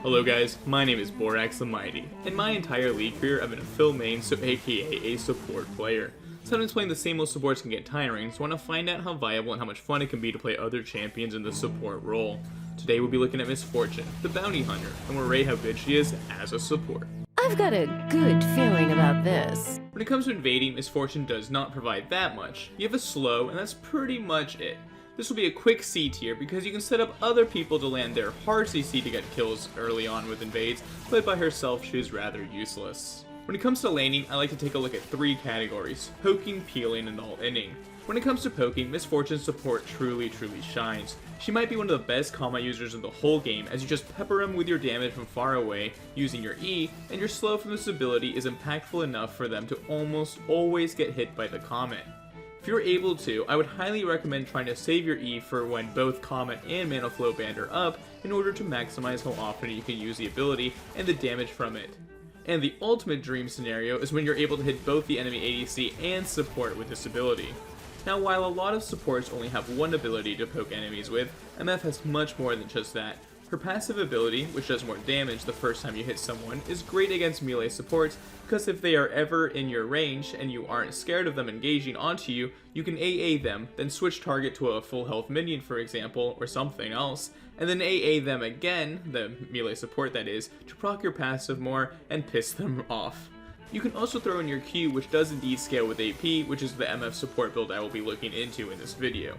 Hello guys, my name is Borax the Mighty. In my entire league career, I've been a Phil main, so aka a support player. Sometimes playing the same old supports can get tiring, so I want to find out how viable and how much fun it can be to play other champions in the support role. Today we'll be looking at Miss Fortune, the bounty hunter, and we'll rate how good she is as a support. I've got a good feeling about this. When it comes to invading, Miss Fortune does not provide that much. You have a slow, and that's pretty much it. This will be a quick C tier because you can set up other people to land their hard CC to get kills early on with invades, but by herself she is rather useless. When it comes to laning, I like to take a look at three categories: poking, peeling, and all-inning. When it comes to poking, Miss Fortune's support truly shines. She might be one of the best combat users in the whole game, as you just pepper them with your damage from far away using your E, and your slow from this ability is impactful enough for them to almost always get hit by the comet. If you're able to, I would highly recommend trying to save your E for when both Comet and Mana Flow Band are up in order to maximize how often you can use the ability and the damage from it. And the ultimate dream scenario is when you're able to hit both the enemy ADC and support with this ability. Now, while a lot of supports only have one ability to poke enemies with, MF has much more than just that. Her passive ability, which does more damage the first time you hit someone, is great against melee supports because if they are ever in your range and you aren't scared of them engaging onto you, you can AA them, then switch target to a full health minion for example, or something else, and then AA them again, the melee support that is, to proc your passive more and piss them off. You can also throw in your Q, which does indeed scale with AP, which is the MF support build I will be looking into in this video.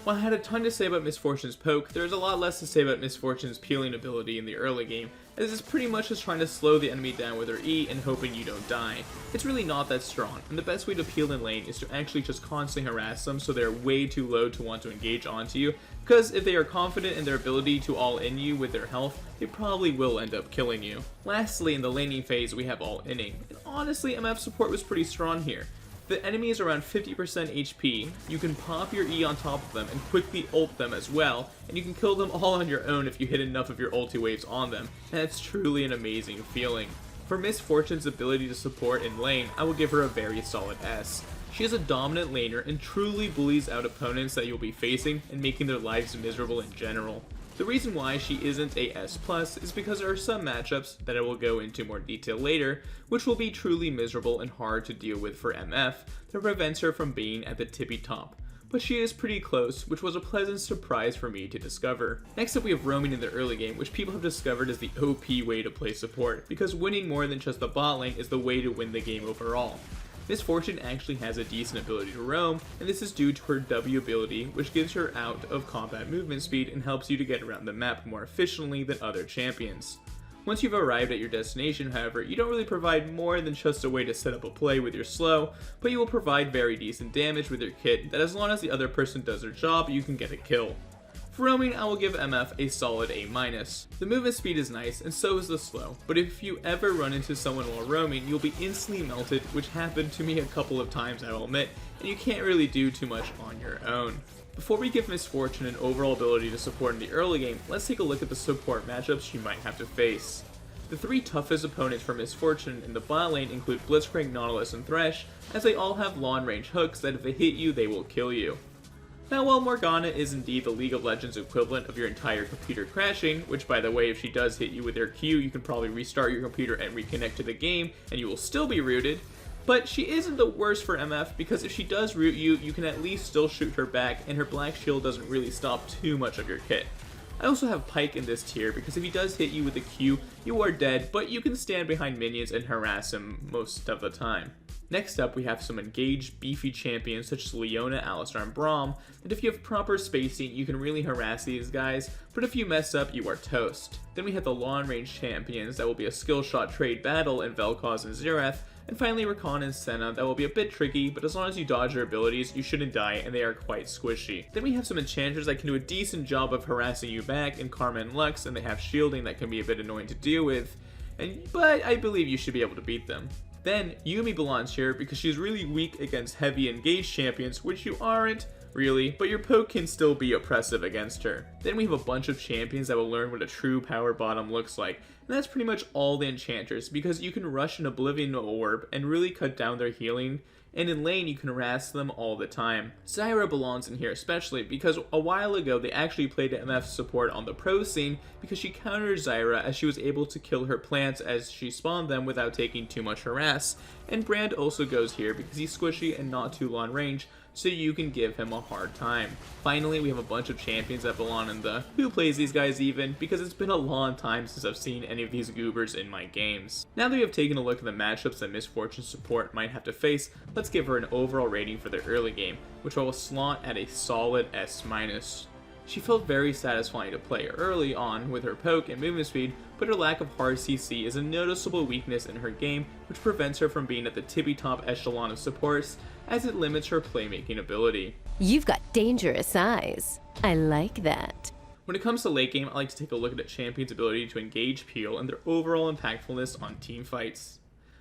While I had a ton to say about Miss Fortune's poke, there's a lot less to say about Miss Fortune's peeling ability in the early game, as it's pretty much just trying to slow the enemy down with her E and hoping you don't die. It's really not that strong, and the best way to peel in lane is to actually just constantly harass them so they're way too low to want to engage onto you, because if they are confident in their ability to all-in you with their health, they probably will end up killing you. Lastly, in the laning phase we have all-inning, and honestly MF support was pretty strong here. The enemy is around 50% HP, you can pop your E on top of them and quickly ult them as well, and you can kill them all on your own if you hit enough of your ulti waves on them, and it's truly an amazing feeling. For Miss Fortune's ability to support in lane, I will give her a very solid S. She is a dominant laner and truly bullies out opponents that you'll be facing and making their lives miserable in general. The reason why she isn't a S+ is because there are some matchups that I will go into more detail later, which will be truly miserable and hard to deal with for MF that prevents her from being at the tippy top. But she is pretty close, which was a pleasant surprise for me to discover. Next up we have roaming in the early game, which people have discovered is the OP way to play support, because winning more than just the bot lane is the way to win the game overall. Miss Fortune actually has a decent ability to roam, and this is due to her W ability, which gives her out of combat movement speed and helps you to get around the map more efficiently than other champions. Once you've arrived at your destination, however, you don't really provide more than just a way to set up a play with your slow, but you will provide very decent damage with your kit that as long as the other person does their job, you can get a kill. For roaming, I will give MF a solid A-. The movement speed is nice, and so is the slow, but if you ever run into someone while roaming, you'll be instantly melted, which happened to me a couple of times I will admit, and you can't really do too much on your own. Before we give Miss Fortune an overall ability to support in the early game, let's take a look at the support matchups she might have to face. The three toughest opponents for Miss Fortune in the bot lane include Blitzcrank, Nautilus, and Thresh, as they all have long range hooks that if they hit you, they will kill you. Now, while Morgana is indeed the League of Legends equivalent of your entire computer crashing, which by the way, if she does hit you with her Q, you can probably restart your computer and reconnect to the game, and you will still be rooted, but she isn't the worst for MF because if she does root you, you can at least still shoot her back, and her black shield doesn't really stop too much of your kit. I also have Pyke in this tier because if he does hit you with a Q, you are dead, but you can stand behind minions and harass him most of the time. Next up, we have some engaged, beefy champions such as Leona, Alistar, and Braum, and if you have proper spacing, you can really harass these guys, but if you mess up, you are toast. Then we have the long-range champions that will be a skill shot trade battle in Vel'Koz and Xerath, and finally Rakan and Senna that will be a bit tricky, but as long as you dodge their abilities, you shouldn't die, and they are quite squishy. Then we have some enchanters that can do a decent job of harassing you back in Karma and Lux, and they have shielding that can be a bit annoying to deal with, but I believe you should be able to beat them. Then, Yuumi belongs here because she's really weak against heavy engaged champions, which you aren't, really, but your poke can still be oppressive against her. Then we have a bunch of champions that will learn what a true power bottom looks like, and that's pretty much all the enchanters, because you can rush an Oblivion Orb and really cut down their healing, and in lane you can harass them all the time. Zyra belongs in here especially because a while ago they actually played MF support on the pro scene because she countered Zyra as she was able to kill her plants as she spawned them without taking too much harass, and Brand also goes here because he's squishy and not too long range, so you can give him a hard time. Finally, we have a bunch of champions that belong in the who plays these guys even, because it's been a long time since I've seen any of these goobers in my games. Now that we have taken a look at the matchups that Miss Fortune support might have to face, let's give her an overall rating for the early game, which I will slot at a solid S-. She felt very satisfying to play early on with her poke and movement speed, but her lack of hard CC is a noticeable weakness in her game, which prevents her from being at the tippy top echelon of supports, as it limits her playmaking ability. You've got dangerous eyes. I like that. When it comes to late game, I like to take a look at a champion's ability to engage Peel and their overall impactfulness on team fights.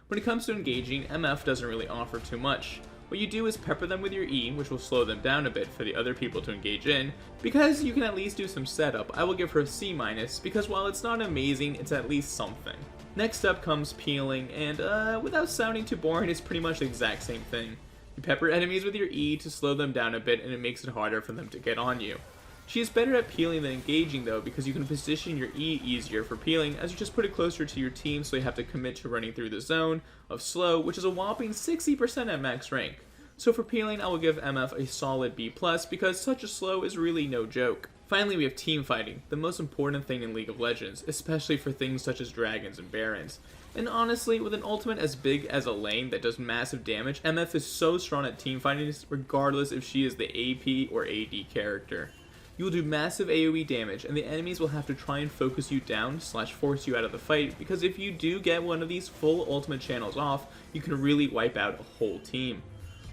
When it comes to engaging, MF doesn't really offer too much. What you do is pepper them with your E, which will slow them down a bit for the other people to engage in. Because you can at least do some setup, I will give her a C-, because while it's not amazing, it's at least something. Next up comes peeling, and without sounding too boring, it's pretty much the exact same thing. You pepper enemies with your E to slow them down a bit, and it makes it harder for them to get on you. She is better at peeling than engaging though, because you can position your E easier for peeling as you just put it closer to your team, so you have to commit to running through the zone of slow, which is a whopping 60% at max rank. So for peeling, I will give MF a solid B+, because such a slow is really no joke. Finally, we have team fighting, the most important thing in League of Legends, especially for things such as dragons and barons. And honestly, with an ultimate as big as a lane that does massive damage, MF is so strong at team fighting regardless if she is the AP or AD character. You will do massive AoE damage, and the enemies will have to try and focus you down / force you out of the fight, because if you do get one of these full ultimate channels off, you can really wipe out a whole team.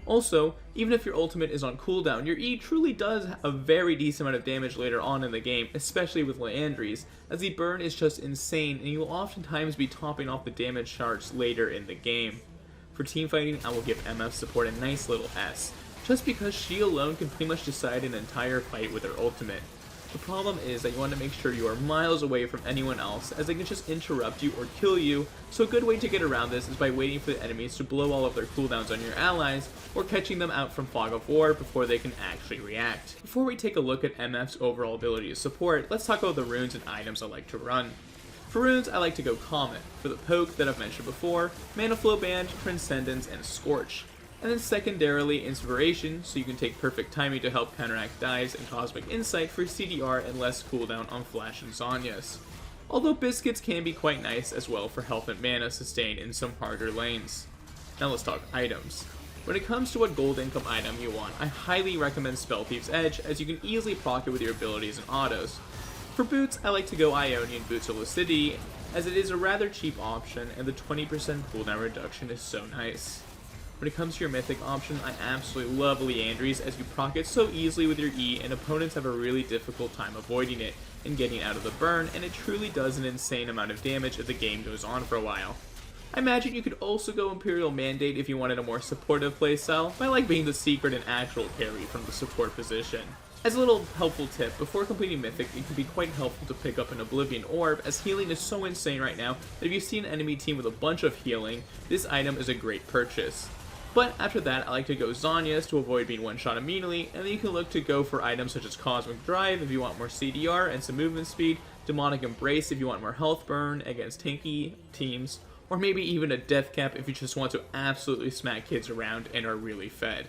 Also, even if your ultimate is on cooldown, your E truly does a very decent amount of damage later on in the game, especially with Liandry's, as the burn is just insane and you will oftentimes be topping off the damage charts later in the game. For teamfighting, I will give MF support a nice little S, just because she alone can pretty much decide an entire fight with her ultimate. The problem is that you want to make sure you are miles away from anyone else, as they can just interrupt you or kill you, so a good way to get around this is by waiting for the enemies to blow all of their cooldowns on your allies, or catching them out from Fog of War before they can actually react. Before we take a look at MF's overall ability to support, let's talk about the runes and items I like to run. For runes, I like to go Comet, for the poke that I've mentioned before, Mana Flow Band, Transcendence, and Scorch. And then secondarily, Inspiration, so you can take Perfect Timing to help counteract dives, and Cosmic Insight for CDR and less cooldown on Flash and Zhonya's. Although Biscuits can be quite nice as well for health and mana sustain in some harder lanes. Now let's talk items. When it comes to what gold income item you want, I highly recommend Spell Thief's Edge, as you can easily proc it with your abilities and autos. For boots, I like to go Ionian Boots of Lucidity, as it is a rather cheap option and the 20% cooldown reduction is so nice. When it comes to your mythic option, I absolutely love Liandry's, as you proc it so easily with your E and opponents have a really difficult time avoiding it and getting out of the burn, and it truly does an insane amount of damage if the game goes on for a while. I imagine you could also go Imperial Mandate if you wanted a more supportive playstyle, but I like being the secret and actual carry from the support position. As a little helpful tip, before completing Mythic, it can be quite helpful to pick up an Oblivion Orb, as healing is so insane right now that if you see an enemy team with a bunch of healing, this item is a great purchase. But after that, I like to go Zhonya's to avoid being one-shot immediately, and then you can look to go for items such as Cosmic Drive if you want more CDR and some movement speed, Demonic Embrace if you want more health burn against tanky teams, or maybe even a Death Cap if you just want to absolutely smack kids around and are really fed.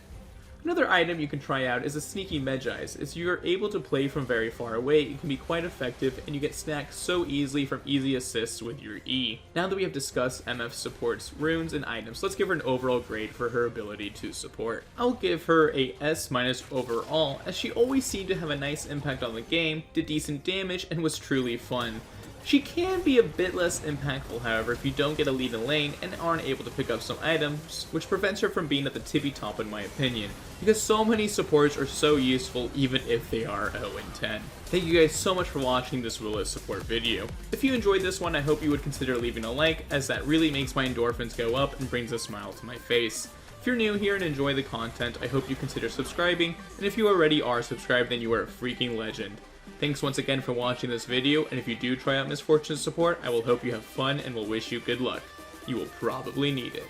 Another item you can try out is a Sneaky Medjai's. As you are able to play from very far away, it can be quite effective, and you get snacked so easily from easy assists with your E. Now that we have discussed MF support's runes and items, let's give her an overall grade for her ability to support. I'll give her a S- overall, as she always seemed to have a nice impact on the game, did decent damage, and was truly fun. She can be a bit less impactful, however, if you don't get a lead in lane and aren't able to pick up some items, which prevents her from being at the tippy top in my opinion, because so many supports are so useful even if they are 0-10. Thank you guys so much for watching this Willis support video. If you enjoyed this one, I hope you would consider leaving a like, as that really makes my endorphins go up and brings a smile to my face. If you're new here and enjoy the content, I hope you consider subscribing, and if you already are subscribed, then you are a freaking legend. Thanks once again for watching this video, and if you do try out Miss Fortune's support, I will hope you have fun and will wish you good luck. You will probably need it.